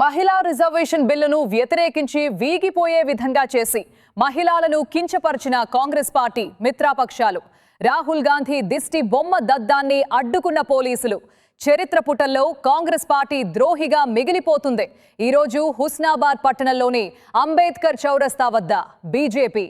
మహిళా రిజర్వేషన్ బిల్లును వ్యతిరేకించి వీగిపోయే విధంగా చేసి మహిళలను కించపరిచిన కాంగ్రెస్ పార్టీ మిత్రపక్షాలు రాహుల్ గాంధీ దిష్టి బొమ్మ దద్దాన్ని అడ్డుకున్న పోలీసులు చరిత్ర పుటల్లో కాంగ్రెస్ పార్టీ ద్రోహిగా మిగిలిపోతుంది. ఈ రోజు హుస్నాబాద్ పట్టణంలోని అంబేద్కర్ చౌరస్తా వద్ద బీజేపీ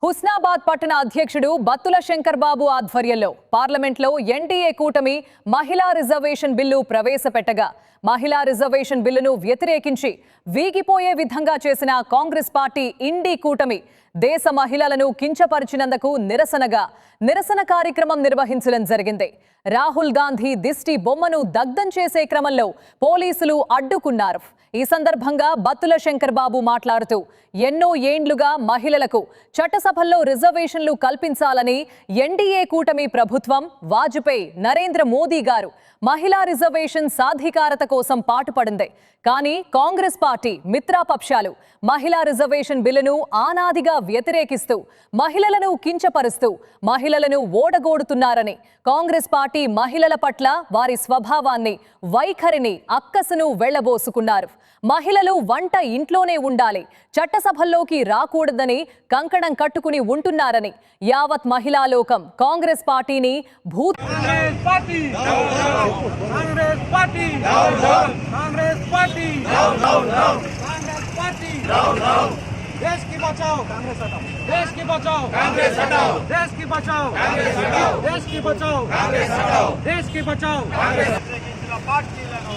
హుస్నాబాద్ పట్టణ అధ్యక్షుడు బత్తుల శంకర్ బాబు ఆధ్వర్యంలో పార్లమెంట్లో ఎన్డీఏ కూటమి మహిళా రిజర్వేషన్ బిల్లు ప్రవేశపెట్టగా మహిళా రిజర్వేషన్ బిల్లును వ్యతిరేకించి వీగిపోయే విధంగా చేసిన కాంగ్రెస్ పార్టీ ఇండీ కూటమి దేశ మహిళలను కించపరిచినందుకు నిరసన కార్యక్రమం నిర్వహించడం జరిగింది. రాహుల్ గాంధీ దిష్టి బొమ్మను దగ్ధం చేసే క్రమంలో పోలీసులు అడ్డుకున్నారు. ఈ సందర్భంగా బత్తుల శంకర్ బాబు మాట్లాడుతూ ఎన్నో ఏండ్లుగా మహిళలకు చట్టసభల్లో రిజర్వేషన్లు కల్పించాలని ఎన్డీఏ కూటమి ప్రభుత్వం వాజ్పేయి నరేంద్ర మోదీ గారు మహిళా రిజర్వేషన్ సాధికారత కోసం పాటుపడింది. కానీ కాంగ్రెస్ పార్టీ మిత్రపక్షాలు మహిళా రిజర్వేషన్ బిల్లును ఆనాదిగా వ్యతిరేకిస్తూ మహిళలను కించపరుస్తూ మహిళలను ఓడగొడుతున్నారని కాంగ్రెస్ పార్టీ మహిళల పట్ల వారి స్వభావాన్ని వైఖరిని అక్కసును వెళ్లబోసుకున్నారు. మహిళలు వంట ఇంట్లోనే ఉండాలి, చట్టసభల్లోకి రాకూడదని కంకణం కట్టుకుని ఉంటున్నారని యావత్ మహిళా లోకం కాంగ్రెస్ పార్టీని देश की बचाओ कांग्रेस हटाओ, देश की बचाओ कांग्रेस हटाओ, देश की बचाओ कांग्रेस हटाओ, देश की बचाओ कांग्रेस हटाओ, देश की बचाओ कांग्रेस పార్టీలను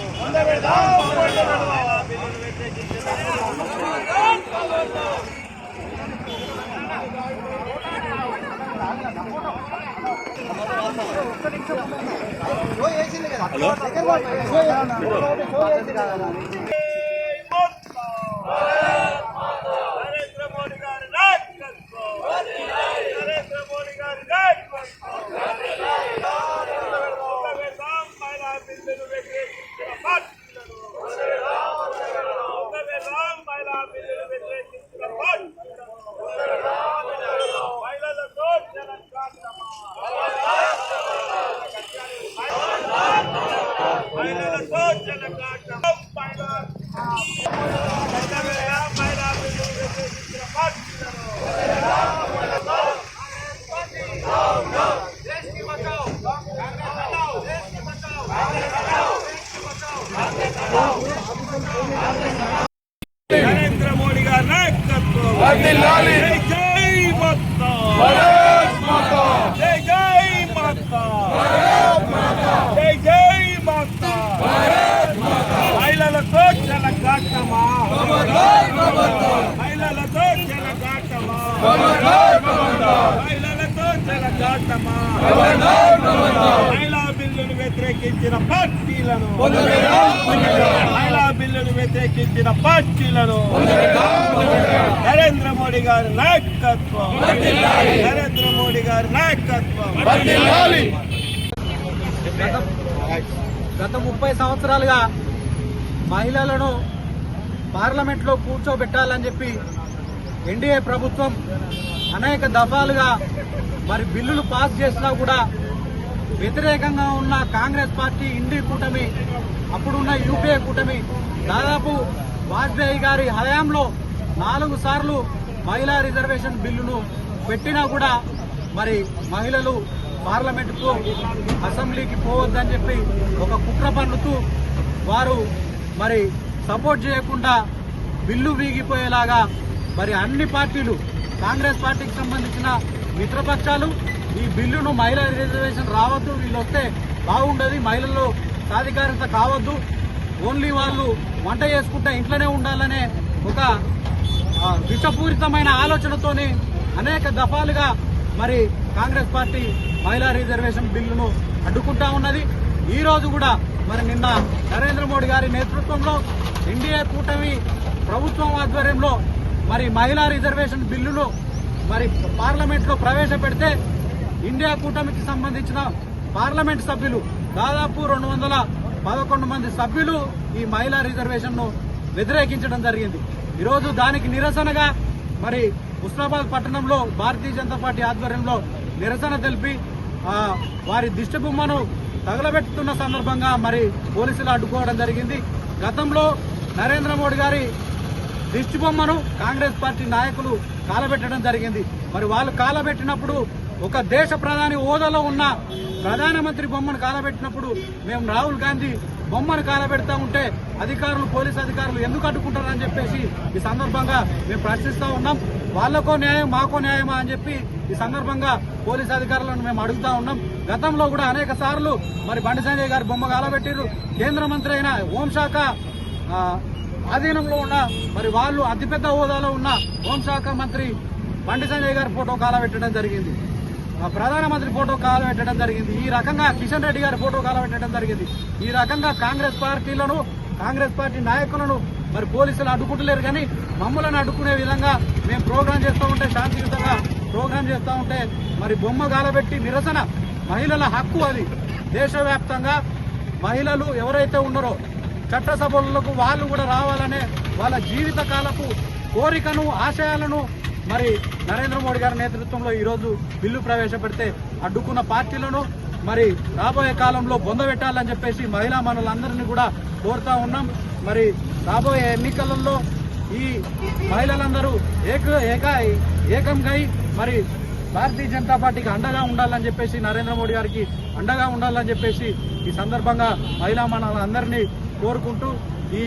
నరేంద్ర మోడీ గారి నాయకత్వం వర్ధిల్లాలి. జై మాతా, భారత్ మాతా, జై జై మాతా, భారత్ మాతా, జై జై మాతా, భారత్ మాతా. మహిళలతో చెలగాటమా, మహిళలతో చెలగాటమా, మహిళలతో చెలగాటమా, మహిళా బిల్లును వ్యతిరేకించిన పార్టీలను మహిళా బిల్లును వ్యతిరేకించిన పార్టీలను నరేంద్ర మోడీ గారి నాయకత్వం, నరేంద్ర మోడీ గారి నాయకత్వం. గత 30 సంవత్సరాలుగా మహిళలను పార్లమెంట్లో కూర్చోబెట్టాలని చెప్పి ఎన్డీఏ ప్రభుత్వం అనేక దఫాలుగా మరి బిల్లులు పాస్ చేసినా కూడా వ్యతిరేకంగా ఉన్న కాంగ్రెస్ పార్టీ ఇండీ కూటమి, అప్పుడున్న యూపీఏ కూటమి దాదాపు వాజ్పేయి గారి హయాంలో 4 సార్లు మహిళా రిజర్వేషన్ బిల్లును పెట్టినా కూడా మరి మహిళలు పార్లమెంటుకు అసెంబ్లీకి పోవద్దని చెప్పి ఒక కుట్ర పన్నుతూ వారు మరి సపోర్ట్ చేయకుండా బిల్లు వీగిపోయేలాగా మరి అన్ని పార్టీలు కాంగ్రెస్ పార్టీకి సంబంధించిన మిత్రపక్షాలు ఈ బిల్లును మహిళా రిజర్వేషన్ రావద్దు, వీళ్ళు వస్తే బాగుండదు, మహిళల్లో సాధికారత కావద్దు, ఓన్లీ వాళ్ళు వంట చేసుకుంటే ఇంట్లోనే ఉండాలనే ఒక విషపూరితమైన ఆలోచనతోని అనేక దఫాలుగా మరి కాంగ్రెస్ పార్టీ మహిళా రిజర్వేషన్ బిల్లును అడ్డుకుంటా ఉన్నది. ఈ రోజు కూడా మరి నిన్న నరేంద్ర మోడీ గారి నేతృత్వంలో ఎన్డీఏ కూటమి ప్రభుత్వం ఆధ్వర్యంలో మరి మహిళా రిజర్వేషన్ బిల్లును మరి పార్లమెంట్లో ప్రవేశపెడితే ఇండియా కూటమికి సంబంధించిన పార్లమెంట్ సభ్యులు దాదాపు 211 మంది సభ్యులు ఈ మహిళా రిజర్వేషన్ ను వ్యతిరేకించడం జరిగింది. ఈరోజు దానికి నిరసనగా మరి హుస్నాబాద్ పట్టణంలో భారతీయ జనతా పార్టీ ఆధ్వర్యంలో నిరసన తెలిపి వారి దిష్టి బొమ్మను తగలబెట్టుతున్న సందర్భంగా మరి పోలీసులు అడ్డుకోవడం జరిగింది. గతంలో నరేంద్ర మోడీ గారి దిష్టి బొమ్మను కాంగ్రెస్ పార్టీ నాయకులు కాలబెట్టడం జరిగింది. మరి వాళ్ళు కాలబెట్టినప్పుడు ఒక దేశ ప్రధాని హోదాలో ఉన్న ప్రధానమంత్రి బొమ్మను కాలబెట్టినప్పుడు మేము రాహుల్ గాంధీ బొమ్మను కాలబెడతా ఉంటే అధికారులు, పోలీసు అధికారులు ఎందుకు అడ్డుకుంటారని చెప్పేసి ఈ సందర్భంగా మేము ప్రశ్నిస్తూ ఉన్నాం. వాళ్ళకో న్యాయం మాకో న్యాయమా అని చెప్పి ఈ సందర్భంగా పోలీసు అధికారులను మేము అడుగుతా ఉన్నాం. గతంలో కూడా అనేక సార్లు మరి బండి సంజయ్ గారి బొమ్మ కాలబెట్టిర్రు. కేంద్ర మంత్రి అయిన హోంశాఖ ఆధీనంలో ఉన్న మరి వాళ్ళు అతిపెద్ద హోదాలో ఉన్న హోంశాఖ మంత్రి బండి సంజయ్ గారి ఫోటో కాలబెట్టడం జరిగింది. ప్రధానమంత్రి ఫోటో కాలబెట్టడం జరిగింది. ఈ రకంగా కిషన్ రెడ్డి గారి ఫోటో కాలబెట్టడం జరిగింది. ఈ రకంగా కాంగ్రెస్ పార్టీ నాయకులను మరి పోలీసులు అడ్డుకుంటలేరు. కానీ మమ్మల్ని అడ్డుకునే విధంగా మేము ప్రోగ్రాం చేస్తూ ఉంటే, శాంతియుతంగా ప్రోగ్రాం చేస్తూ ఉంటే మరి బొమ్మ కాలబెట్టి నిరసన, మహిళల హక్కు అది. దేశవ్యాప్తంగా మహిళలు ఎవరైతే ఉన్నారో చట్టసభలకు వాళ్ళు కూడా రావాలనే వాళ్ళ జీవిత కాలపు కోరికను, ఆశయాలను మరి నరేంద్ర మోడీ గారి నేతృత్వంలో ఈరోజు బిల్లు ప్రవేశపెడితే అడ్డుకున్న పార్టీలను మరి రాబోయే కాలంలో బొందబెట్టాలని చెప్పేసి మహిళా మనులందరినీ కూడా కోరుతా ఉన్నాం. మరి రాబోయే ఎన్నికలలో ఈ మహిళలందరూ ఏకంగా మరి భారతీయ జనతా పార్టీకి అండగా ఉండాలని చెప్పేసి, నరేంద్ర మోడీ గారికి అండగా ఉండాలని చెప్పేసి ఈ సందర్భంగా మహిళా మనులందరినీ కోరుకుంటూ ఈ